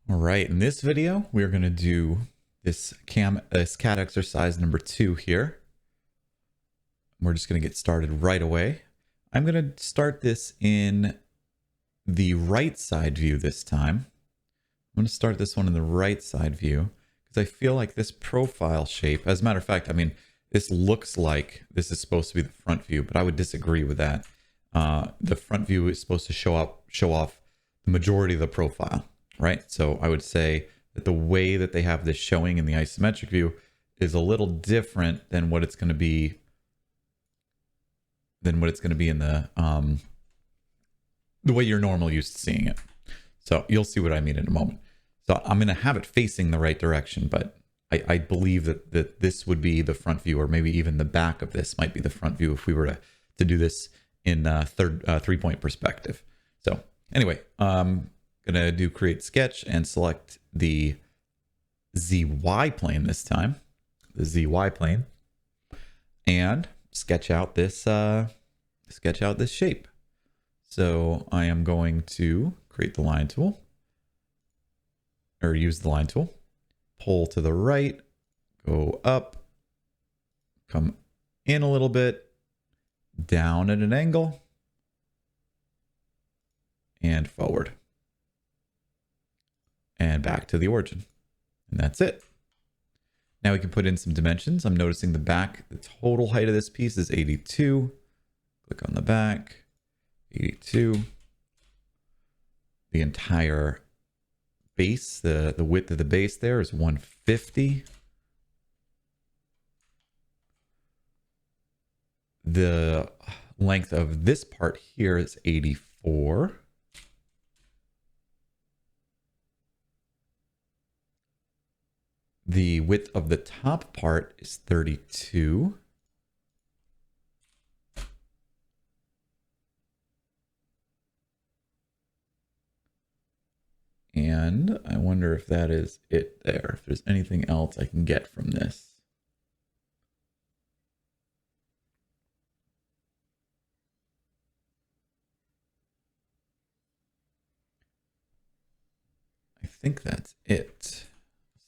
All right, in this video, we're going to do this cat exercise number 2 here. We're just going to get started right away. I'm going to start this in the right side view this time. I'm going to start this one in the right side view because I feel like this profile shape, as a matter of fact, I mean, this looks like this is supposed to be the front view, but I would disagree with that. The front view is supposed to show off the majority of the profile. Right? So I would say that the way that they have this showing in the isometric view is a little different than what it's going to be in the way you're normally used to seeing it. So you'll see what I mean in a moment. So I'm going to have it facing the right direction, but I believe that this would be the front view, or maybe even the back of this might be the front view if we were to do this in three-point perspective. So anyway, gonna do create sketch and select the ZY plane this time, the ZY plane, and sketch out this shape. So I am going to create the line tool, or use the line tool, pull to the right, go up, come in a little bit, down at an angle, and forward. And back to the origin. And that's it. Now we can put in some dimensions. I'm noticing the total height of this piece is 82. Click on the back, 82. The entire base, the width of the base there is 150. The length of this part here is 84. The width of the top part is 32. And I wonder if that is it there, if there's anything else I can get from this. I think that's it.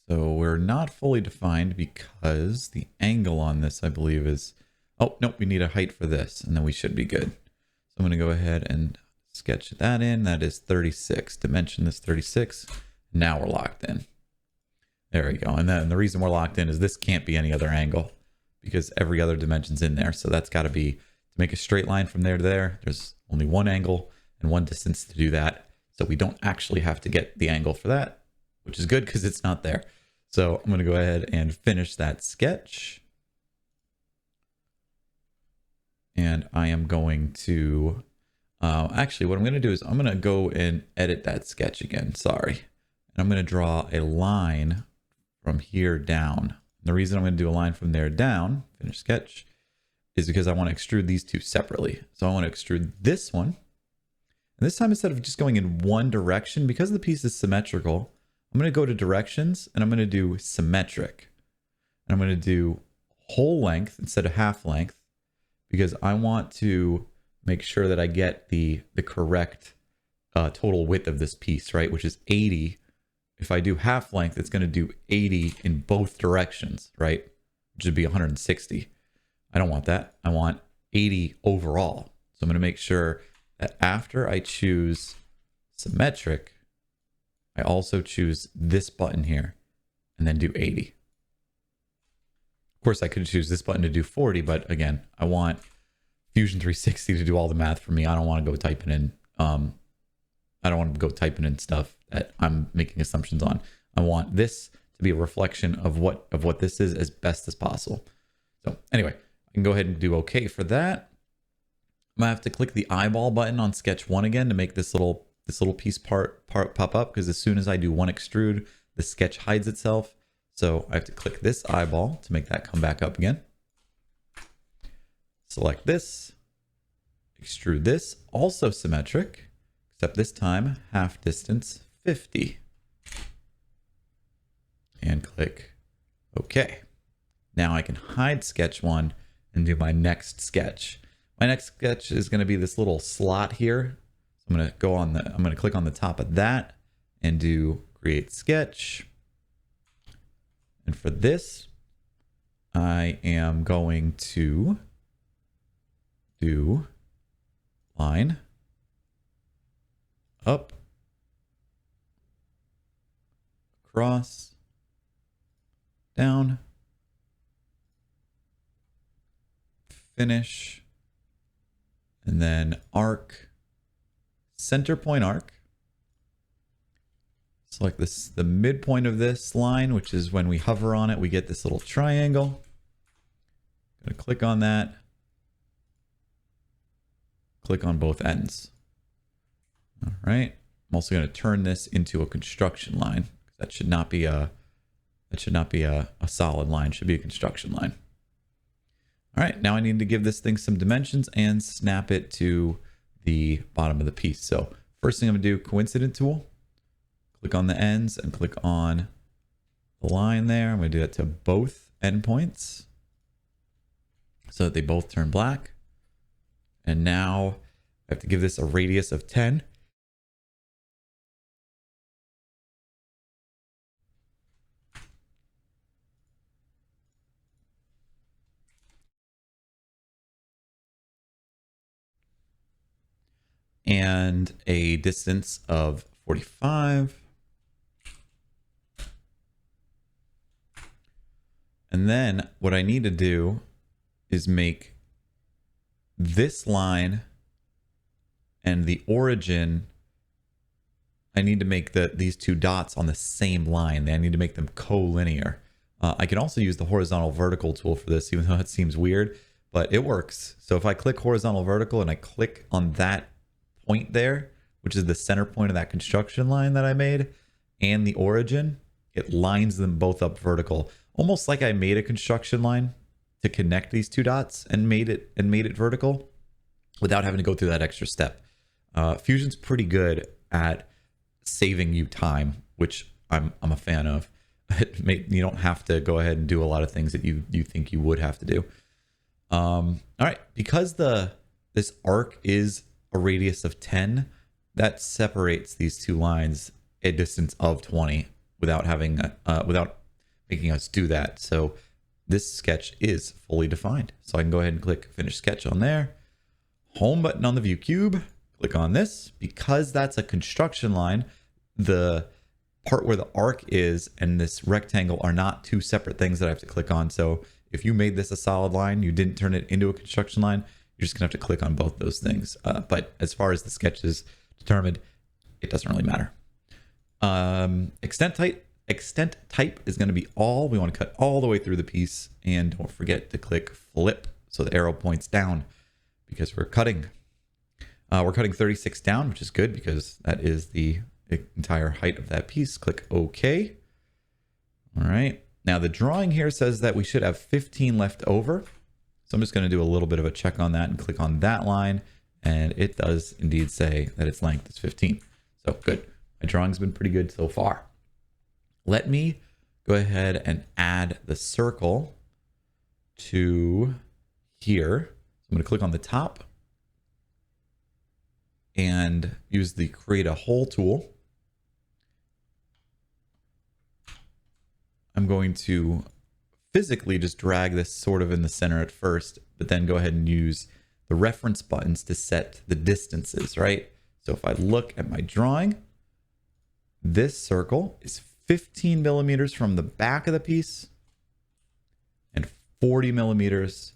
So we're not fully defined because the angle on this, I believe, is... Oh, nope, we need a height for this, and then we should be good. So I'm going to go ahead and sketch that in. That is 36. Dimension is 36. Now we're locked in. There we go. And then the reason we're locked in is this can't be any other angle because every other dimension's in there. So that's got to be, to make a straight line from there to there, there's only one angle and one distance to do that. So we don't actually have to get the angle for that, which is good because it's not there. So I'm going to go ahead and finish that sketch. And I am going to, actually what I'm going to do is I'm going to go and edit that sketch again. Sorry. And I'm going to draw a line from here down. And the reason I'm going to do a line from there down, finish sketch, is because I want to extrude these two separately. So I want to extrude this one. And this time, instead of just going in one direction, because the piece is symmetrical, I'm going to go to directions and I'm going to do symmetric. And I'm going to do whole length instead of half length because I want to make sure that I get the correct total width of this piece, right? Which is 80. If I do half length, it's going to do 80 in both directions, right? Which would be 160. I don't want that. I want 80 overall. So I'm going to make sure that after I choose symmetric, I also choose this button here and then do 80. Of course, I could choose this button to do 40, but again, I want Fusion360 to do all the math for me. I don't want to go typing in, stuff that I'm making assumptions on. I want this to be a reflection of what this is as best as possible. So anyway, I can go ahead and do OK for that. I'm gonna have to click the eyeball button on sketch 1 again to make this little piece part pop up, because as soon as I do one extrude, the sketch hides itself. So I have to click this eyeball to make that come back up again. Select this, extrude this, also symmetric, except this time half distance 50. And click OK. Now I can hide sketch 1 and do my next sketch. My next sketch is going to be this little slot here. I'm going to click on the top of that and do create sketch. And for this, I am going to do line up, across, down, finish, and then arc, center point arc. Select this, the midpoint of this line, which is when we hover on it, we get this little triangle. Gonna click on that. Click on both ends. All right. I'm also going to turn this into a construction line. That should not be a solid line. It should be a construction line. All right. Now I need to give this thing some dimensions and snap it to the bottom of the piece. So first thing I'm going to do, coincident tool. Click on the ends and click on the line there. I'm going to do that to both endpoints so that they both turn black. And now I have to give this a radius of 10. And a distance of 45. And then what I need to do is make this line and the origin, I need to make these two dots on the same line. I need to make them collinear. I can also use the horizontal vertical tool for this, even though it seems weird, but it works. So if I click horizontal vertical and I click on that point there, which is the center point of that construction line that I made, and the origin, it lines them both up vertical, almost like I made a construction line to connect these two dots and made it vertical without having to go through that extra step. Fusion's pretty good at saving you time, which I'm a fan of. You don't have to go ahead and do a lot of things that you think you would have to do. All right, because this arc is a radius of 10, that separates these two lines a distance of 20 without making us do that. So this sketch is fully defined. So I can go ahead and click finish sketch on there. Home button on the view cube. Click on this. Because that's a construction line, the part where the arc is and this rectangle are not two separate things that I have to click on. So if you made this a solid line, you didn't turn it into a construction line, you're just gonna have to click on both those things. But as far as the sketch is determined, it doesn't really matter. Extent type is going to be all. We want to cut all the way through the piece, and don't forget to click flip so the arrow points down because we're cutting 36 down, which is good because that is the entire height of that piece. Click OK. All right. Now the drawing here says that we should have 15 left over. So I'm just going to do a little bit of a check on that and click on that line. And it does indeed say that its length is 15. So good. My drawing's been pretty good so far. Let me go ahead and add the circle to here. So I'm going to click on the top and use the create a hole tool. I'm going to physically just drag this sort of in the center at first, but then go ahead and use the reference buttons to set the distances, right? So if I look at my drawing, this circle is 15 millimeters from the back of the piece and 40 millimeters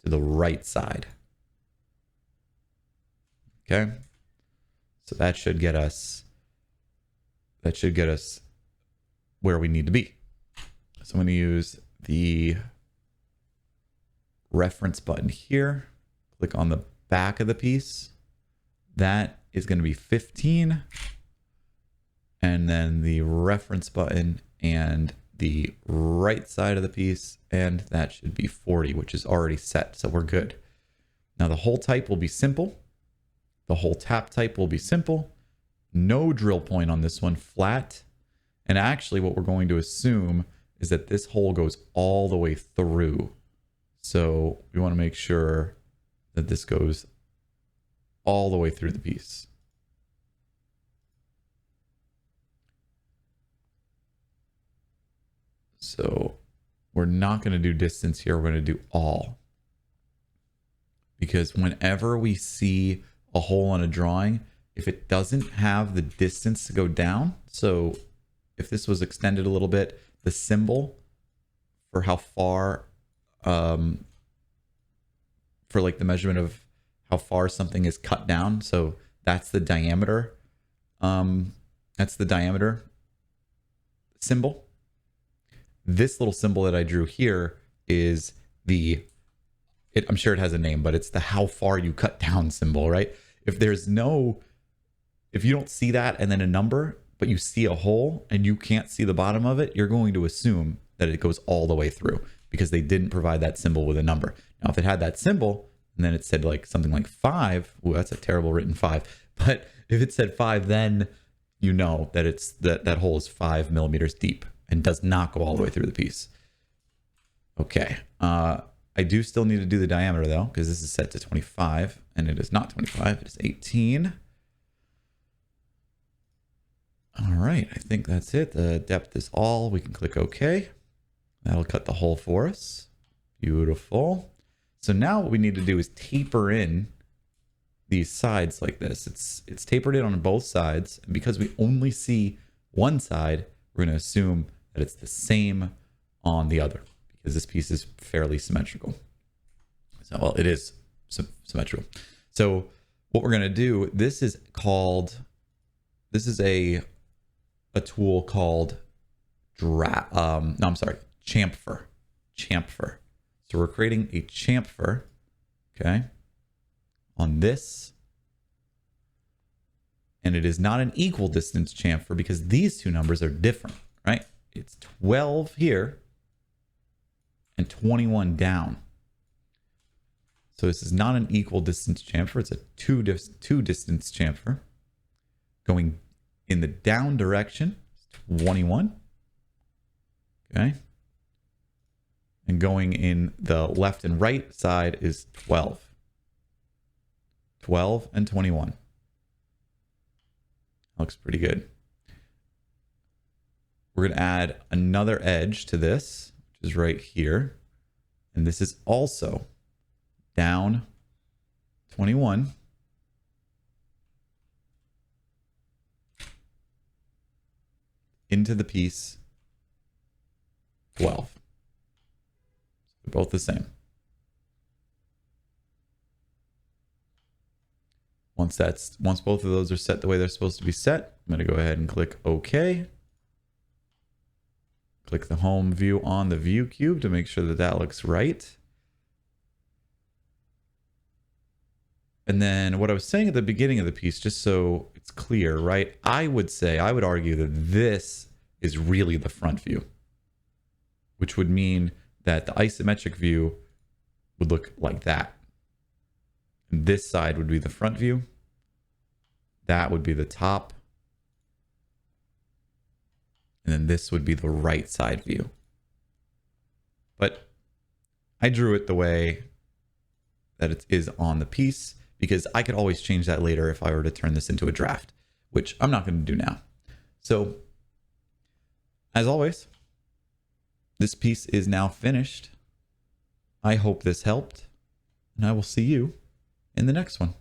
to the right side. Okay. So that should get us where we need to be. So I'm going to use the reference button here. Click on the back of the piece. That is going to be 15. And then the reference button and the right side of the piece, and that should be 40, which is already set. So we're good. Now the hole type will be simple. The hole tap type will be simple. No drill point on this one, flat. And actually what we're going to assume is that this hole goes all the way through. So we want to make sure that this goes all the way through the piece. So we're not going to do distance here. We're going to do all. Because whenever we see a hole on a drawing, if it doesn't have the distance to go down, so if this was extended a little bit, the symbol for how far, for like the measurement of how far something is cut down, so that's the diameter. That's the diameter symbol. This little symbol that I drew here is I'm sure it has a name, but it's the how far you cut down symbol, right? If you don't see that and then a number, but you see a hole and you can't see the bottom of it, you're going to assume that it goes all the way through because they didn't provide that symbol with a number. Now, if it had that symbol and then it said like something like 5, ooh, that's a terrible written 5. But if it said 5, then you know that it's that hole is 5 millimeters deep and does not go all the way through the piece. Okay. I do still need to do the diameter though, because this is set to 25 and it is not 25, it is 18. All right, I think that's it. The depth is all. We can click OK. That'll cut the hole for us. Beautiful. So now what we need to do is taper in these sides like this. It's tapered in on both sides. And because we only see one side, we're going to assume that it's the same on the other because this piece is fairly symmetrical. So, well, it is symmetrical. So what we're going to do, this is a tool called chamfer. So we're creating a chamfer, okay, on this. And it is not an equal distance chamfer because these two numbers are different, right? It's 12 here and 21 down. So this is not an equal distance chamfer. It's a two distance chamfer. Going in the down direction, 21. Okay. And going in the left and right side is 12. 12 and 21. Looks pretty good. We're going to add another edge to this, which is right here. And this is also down 21. Into the piece 12. They're both the same. Once both of those are set the way they're supposed to be set, I'm going to go ahead and click OK. Click the home view on the view cube to make sure that that looks right. And then what I was saying at the beginning of the piece, just so it's clear, right? I would argue that this is really the front view, which would mean that the isometric view would look like that. And this side would be the front view. That would be the top. And then this would be the right side view. But I drew it the way that it is on the piece because I could always change that later if I were to turn this into a draft, which I'm not going to do now. So, as always, this piece is now finished. I hope this helped, and I will see you in the next one.